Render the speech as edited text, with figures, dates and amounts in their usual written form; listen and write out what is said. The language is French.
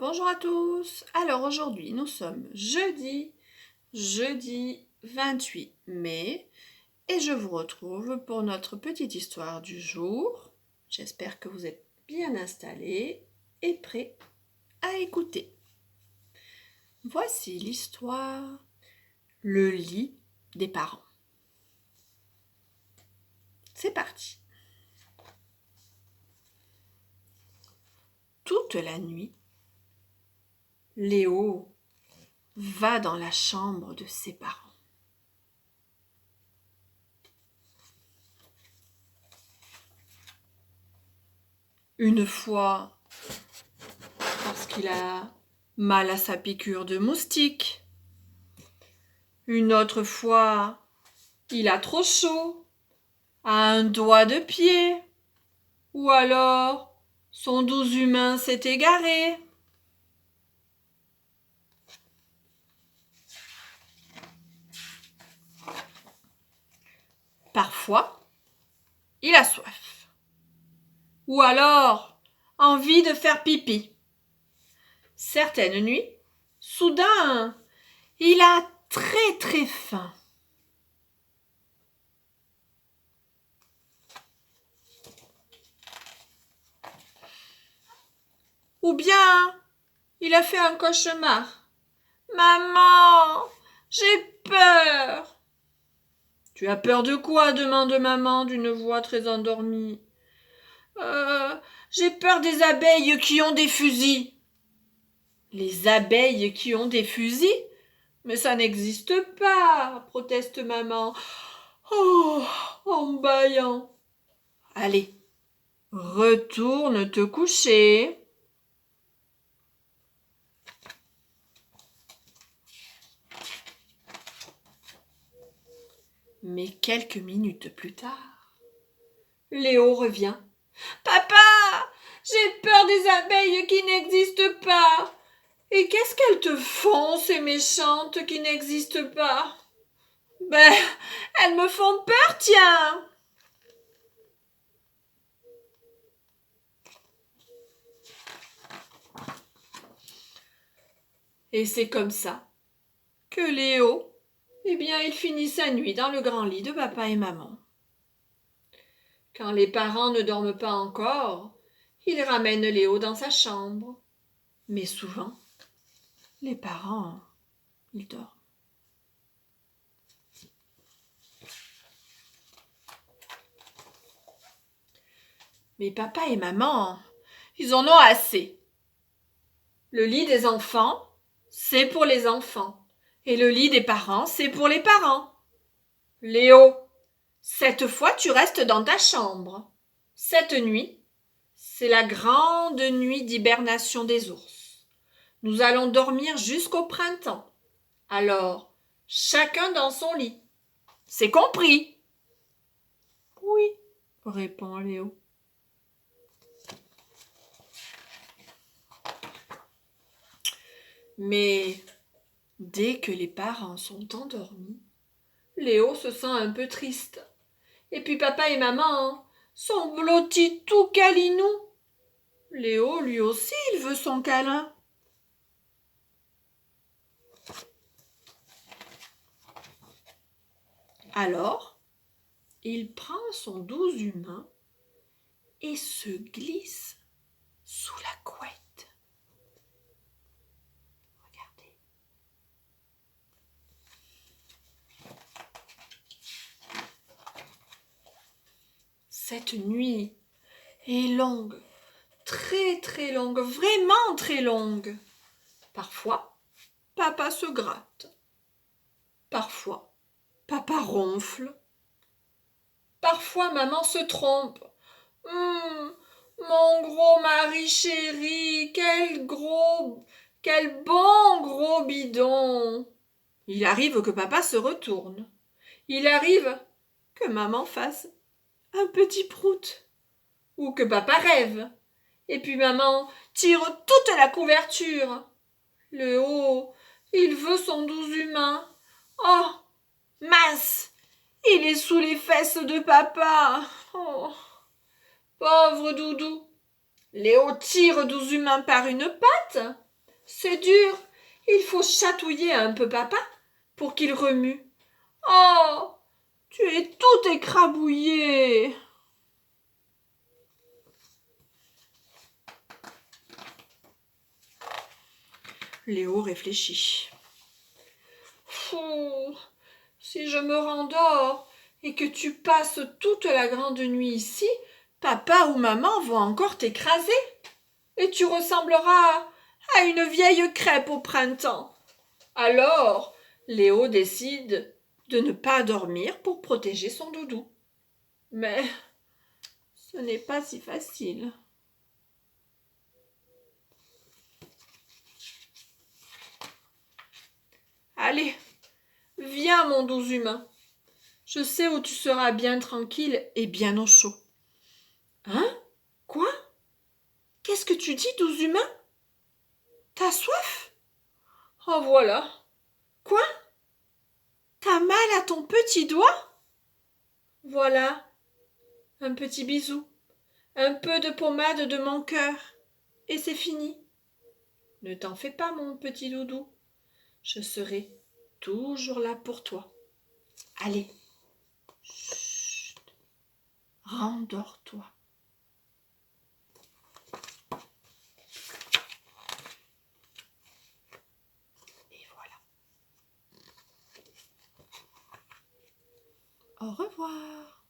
Bonjour à tous. Alors aujourd'hui, nous sommes jeudi 28 mai et je vous retrouve pour notre petite histoire du jour. J'espère que vous êtes bien installés et prêts à écouter. Voici l'histoire Le lit des parents. C'est parti. Toute la nuit, Léo va dans la chambre de ses parents. Une fois, parce qu'il a mal à sa piqûre de moustique. Une autre fois, il a trop chaud, à un doigt de pied. Ou alors, son doux humain s'est égaré. Parfois, il a soif. Ou alors, envie de faire pipi. Certaines nuits, soudain, il a très faim. Ou bien, il a fait un cauchemar. Maman, j'ai peur. Tu as peur de quoi demande maman d'une voix très endormie. J'ai peur des abeilles qui ont des fusils. Les abeilles qui ont des fusils? Mais ça n'existe pas, proteste maman. Oh, en bâillant. Allez, retourne te coucher. Mais quelques minutes plus tard, Léo revient. Papa, j'ai peur des abeilles qui n'existent pas. Et qu'est-ce qu'elles te font, ces méchantes qui n'existent pas? Ben, elles me font peur, tiens. Et c'est comme ça que Léo, il finit sa nuit dans le grand lit de papa et maman. Quand les parents ne dorment pas encore, ils ramènent Léo dans sa chambre. Mais souvent, les parents, ils dorment. Mais papa et maman, ils en ont assez. Le lit des enfants, c'est pour les enfants. Et le lit des parents, c'est pour les parents. Léo, cette fois tu restes dans ta chambre. Cette nuit, c'est la grande nuit d'hibernation des ours. Nous allons dormir jusqu'au printemps. Alors, chacun dans son lit. C'est compris? Oui, répond Léo. Mais dès que les parents sont endormis, Léo se sent un peu triste. Et puis papa et maman sont blottis tout câlinous. Léo, lui aussi, il veut son câlin. Alors, il prend son doux humain et se glisse sous la couette. Regardez. Cette nuit est longue, très longue, vraiment très longue. Parfois, papa se gratte. Parfois, papa ronfle. Parfois, maman se trompe. Mon gros mari chéri, quel bon gros bidon. Il arrive que papa se retourne. Il arrive que maman fasse un petit prout. Ou que papa rêve. Et puis maman tire toute la couverture. Léo, il veut son doux humain. Oh, mince, il est sous les fesses de papa. Oh, pauvre doudou. Léo tire doux humain par une patte. c'est dur. Il faut chatouiller un peu papa pour qu'il remue. Oh, tu es tout écrabouillé. Léo réfléchit. Fou, si je me rendors et que tu passes toute la grande nuit ici, papa ou maman vont encore t'écraser. Et tu ressembleras à une vieille crêpe au printemps. Alors, Léo décide de ne pas dormir pour protéger son doudou. Mais ce n'est pas si facile. Allez, viens mon doux humain. Je sais où tu seras bien tranquille et bien au chaud. Hein? Quoi? Qu'est-ce que tu dis, doux humain? T'as soif? Oh voilà. Quoi? T'as mal à ton petit doigt? Voilà, un petit bisou, un peu de pommade de mon cœur, et c'est fini. Ne t'en fais pas, mon petit doudou. Je serai toujours là pour toi. Allez, chut, rendors-toi. Et voilà. Au revoir.